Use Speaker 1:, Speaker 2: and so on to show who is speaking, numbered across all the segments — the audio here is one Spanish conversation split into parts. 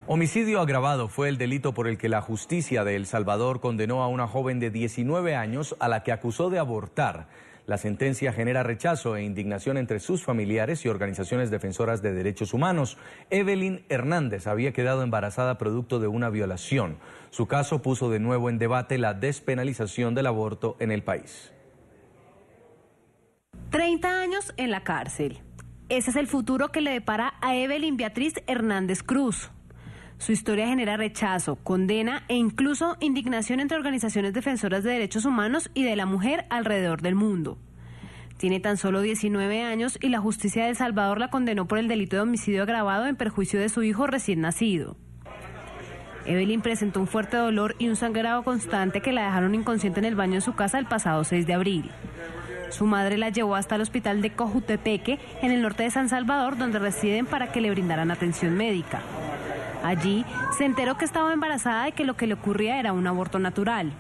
Speaker 1: Homicidio agravado fue el delito por el que la justicia de El Salvador condenó a una joven de 19 años a la que acusó de abortar. La sentencia genera rechazo e indignación entre sus familiares y organizaciones defensoras de derechos humanos. Evelyn Hernández había quedado embarazada producto de una violación. Su caso puso de nuevo en debate la despenalización del aborto en el país.
Speaker 2: 30 años en la cárcel. Ese es el futuro que le depara a Evelyn Beatriz Hernández Cruz. Su historia genera rechazo, condena e incluso indignación entre organizaciones defensoras de derechos humanos y de la mujer alrededor del mundo. Tiene tan solo 19 años y la justicia de El Salvador la condenó por el delito de homicidio agravado en perjuicio de su hijo recién nacido. Evelyn presentó un fuerte dolor y un sangrado constante que la dejaron inconsciente en el baño de su casa el pasado 6 de abril. Su madre la llevó hasta el hospital de Cojutepeque, en el norte de San Salvador, donde residen, para que le brindaran atención médica. Allí se enteró que estaba embarazada y que lo que le ocurría era un aborto natural.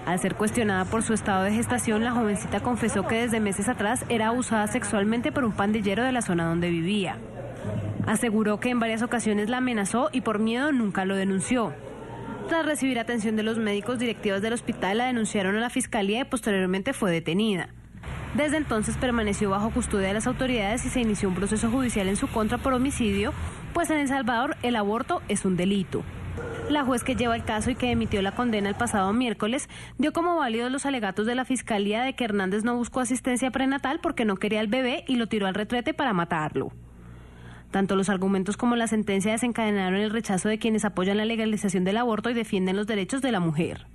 Speaker 2: Al ser cuestionada por su estado de gestación, la jovencita confesó que desde meses atrás era abusada sexualmente por un pandillero de la zona donde vivía. Aseguró que en varias ocasiones la amenazó y por miedo nunca lo denunció. Tras recibir atención de los médicos, directivos del hospital la denunciaron a la fiscalía y posteriormente fue detenida. Desde entonces permaneció bajo custodia de las autoridades y se inició un proceso judicial en su contra por homicidio, pues en El Salvador el aborto es un delito. La juez que lleva el caso y que emitió la condena el pasado miércoles dio como válidos los alegatos de la fiscalía de que Hernández no buscó asistencia prenatal porque no quería al bebé y lo tiró al retrete para matarlo. Tanto los argumentos como la sentencia desencadenaron el rechazo de quienes apoyan la legalización del aborto y defienden los derechos de la mujer.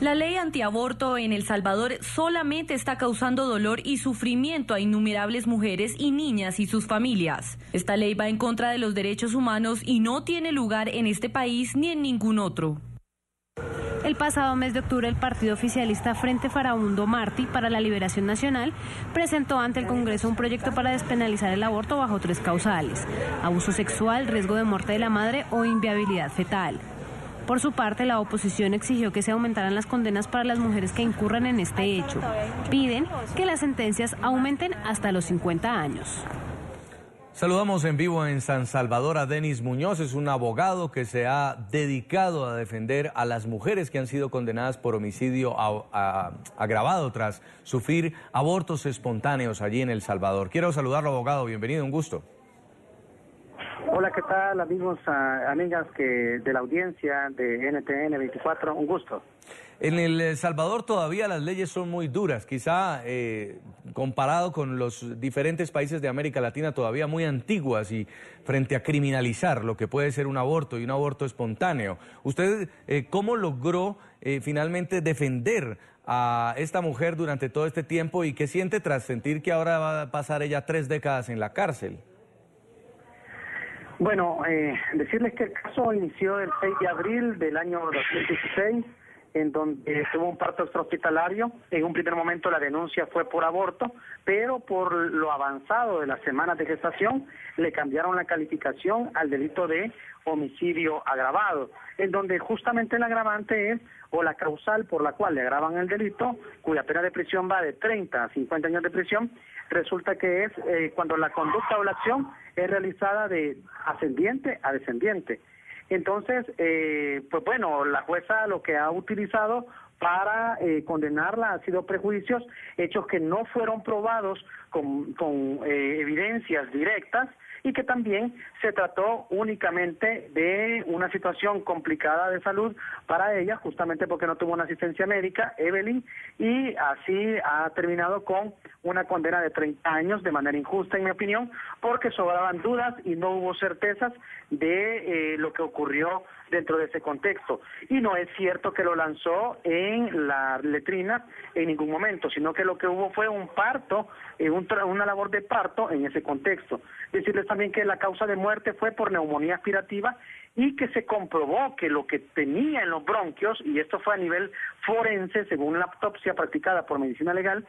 Speaker 3: La ley antiaborto en El Salvador solamente está causando dolor y sufrimiento a innumerables mujeres y niñas y sus familias. Esta ley va en contra de los derechos humanos y no tiene lugar en este país ni en ningún otro.
Speaker 2: El pasado mes de octubre, el partido oficialista Frente Farabundo Martí para la Liberación Nacional presentó ante el Congreso un proyecto para despenalizar el aborto bajo 3 causales: abuso sexual, riesgo de muerte de la madre o inviabilidad fetal. Por su parte, la oposición exigió que se aumentaran las condenas para las mujeres que incurran en este hecho. Piden que las sentencias aumenten hasta los 50 años.
Speaker 1: Saludamos en vivo en San Salvador a Denis Muñoz. Es un abogado que se ha dedicado a defender a las mujeres que han sido condenadas por homicidio agravado tras sufrir abortos espontáneos allí en El Salvador. Quiero saludarlo, abogado. Bienvenido, un gusto.
Speaker 4: Hola, ¿qué tal, amigos, amigas de la audiencia de NTN 24? Un gusto.
Speaker 1: En El Salvador todavía las leyes son muy duras, quizá comparado con los diferentes países de América Latina, todavía muy antiguas, y frente a criminalizar lo que puede ser un aborto y un aborto espontáneo. ¿Usted cómo logró finalmente defender a esta mujer durante todo este tiempo y qué siente tras sentir que ahora va a pasar ella 3 décadas en la cárcel?
Speaker 4: Bueno, decirles que el caso inició el 6 de abril del año 2016, en donde tuvo un parto extrahospitalario. En un primer momento la denuncia fue por aborto, pero por lo avanzado de las semanas de gestación le cambiaron la calificación al delito de homicidio agravado, en donde justamente el agravante es, o la causal por la cual le agravan el delito, cuya pena de prisión va de 30 a 50 años de prisión, resulta que es cuando la conducta o la acción es realizada de ascendiente a descendiente. Entonces, pues bueno, la jueza lo que ha utilizado para condenarla ha sido prejuicios, hechos que no fueron probados con evidencias directas, y que también se trató únicamente de una situación complicada de salud para ella, justamente porque no tuvo una asistencia médica, Evelyn, y así ha terminado con una condena de 30 años de manera injusta, en mi opinión, porque sobraban dudas y no hubo certezas de lo que ocurrió dentro de ese contexto. Y no es cierto que lo lanzó en la letrina en ningún momento, sino que lo que hubo fue un parto, una labor de parto en ese contexto. Decirles también que la causa de muerte fue por neumonía aspirativa y que se comprobó que lo que tenía en los bronquios, y esto fue a nivel forense, según la autopsia practicada por medicina legal,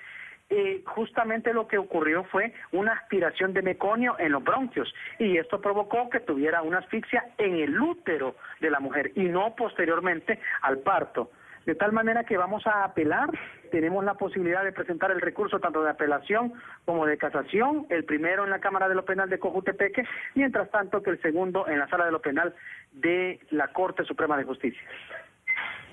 Speaker 4: justamente lo que ocurrió fue una aspiración de meconio en los bronquios, y esto provocó que tuviera una asfixia en el útero de la mujer y no posteriormente al parto. De tal manera que vamos a apelar, tenemos la posibilidad de presentar el recurso tanto de apelación como de casación, el primero en la Cámara de lo Penal de Cojutepeque, mientras tanto que el segundo en la Sala de lo Penal de la Corte Suprema de Justicia.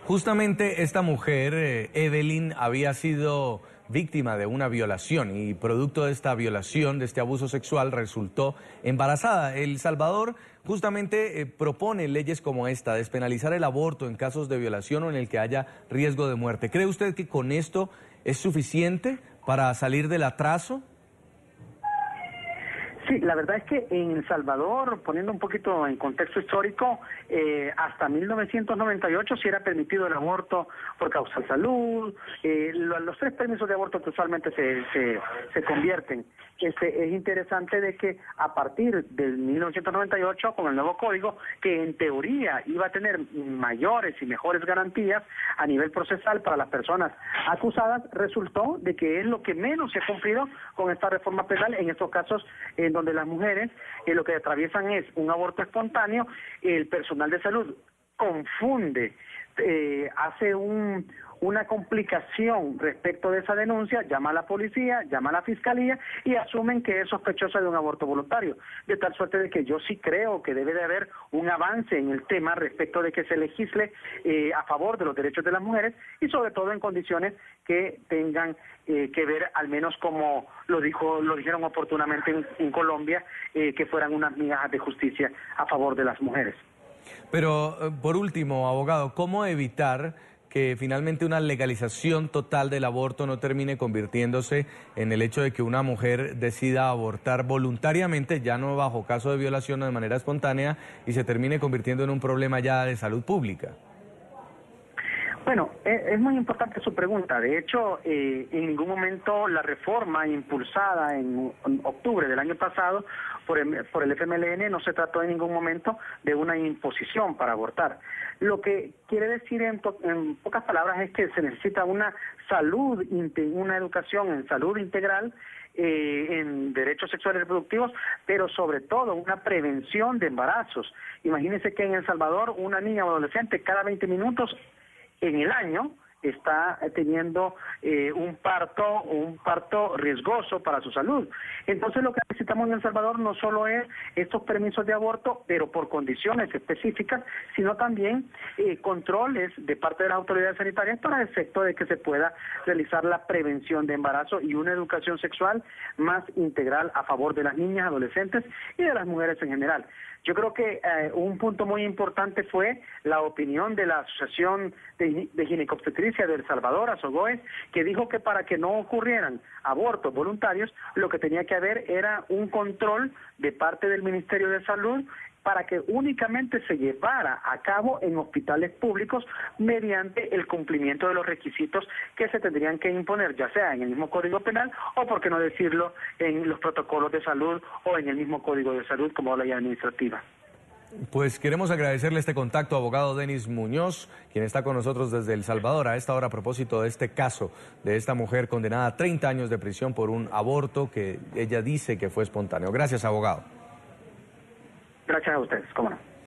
Speaker 1: Justamente esta mujer, Evelyn, había sido víctima de una violación y producto de esta violación, de este abuso sexual, resultó embarazada. El Salvador justamente propone leyes como esta, despenalizar el aborto en casos de violación o en el que haya riesgo de muerte. ¿Cree usted que con esto es suficiente para salir del atraso?
Speaker 4: Sí, la verdad es que en El Salvador, poniendo un poquito en contexto histórico, hasta 1998 sí era permitido el aborto por causa de salud, los 3 permisos de aborto que usualmente se convierten. Es interesante de que a partir del 1998, con el nuevo código, que en teoría iba a tener mayores y mejores garantías a nivel procesal para las personas acusadas, resultó de que es lo que menos se ha cumplido con esta reforma penal en estos casos en donde las mujeres lo que atraviesan es un aborto espontáneo. El personal de salud confunde, hace una complicación respecto de esa denuncia, llama a la policía, llama a la fiscalía y asumen que es sospechosa de un aborto voluntario, de tal suerte de que yo sí creo que debe de haber un avance en el tema respecto de que se legisle a favor de los derechos de las mujeres y sobre todo en condiciones que tengan que ver, al menos como lo dijeron oportunamente en Colombia, que fueran unas migajas de justicia a favor de las mujeres.
Speaker 1: Pero, por último, abogado, ¿cómo evitar que finalmente una legalización total del aborto no termine convirtiéndose en el hecho de que una mujer decida abortar voluntariamente, ya no bajo caso de violación o de manera espontánea, y se termine convirtiendo en un problema ya de salud pública?
Speaker 4: Bueno, es muy importante su pregunta. De hecho, en ningún momento la reforma impulsada en octubre del año pasado por el FMLN no se trató en ningún momento de una imposición para abortar. Lo que quiere decir en pocas palabras es que se necesita una una educación en salud integral, en derechos sexuales y reproductivos, pero sobre todo una prevención de embarazos. Imagínense que en El Salvador una niña o adolescente cada 20 minutos en el año está teniendo un parto riesgoso para su salud. Entonces lo que necesitamos en El Salvador no solo es estos permisos de aborto, pero por condiciones específicas, sino también controles de parte de las autoridades sanitarias para el efecto de que se pueda realizar la prevención de embarazo y una educación sexual más integral a favor de las niñas, adolescentes y de las mujeres en general. Yo creo que un punto muy importante fue la opinión de la Asociación de Ginecobstetricia de El Salvador, ASOGOE, que dijo que para que no ocurrieran abortos voluntarios, lo que tenía que haber era un control de parte del Ministerio de Salud para que únicamente se llevara a cabo en hospitales públicos mediante el cumplimiento de los requisitos que se tendrían que imponer, ya sea en el mismo Código Penal o, por qué no decirlo, en los protocolos de salud o en el mismo Código de Salud como ley administrativa.
Speaker 1: Pues queremos agradecerle este contacto, abogado Denis Muñoz, quien está con nosotros desde El Salvador a esta hora a propósito de este caso de esta mujer condenada a 30 años de prisión por un aborto que ella dice que fue espontáneo. Gracias, abogado.
Speaker 4: Gracias a ustedes, cómo no.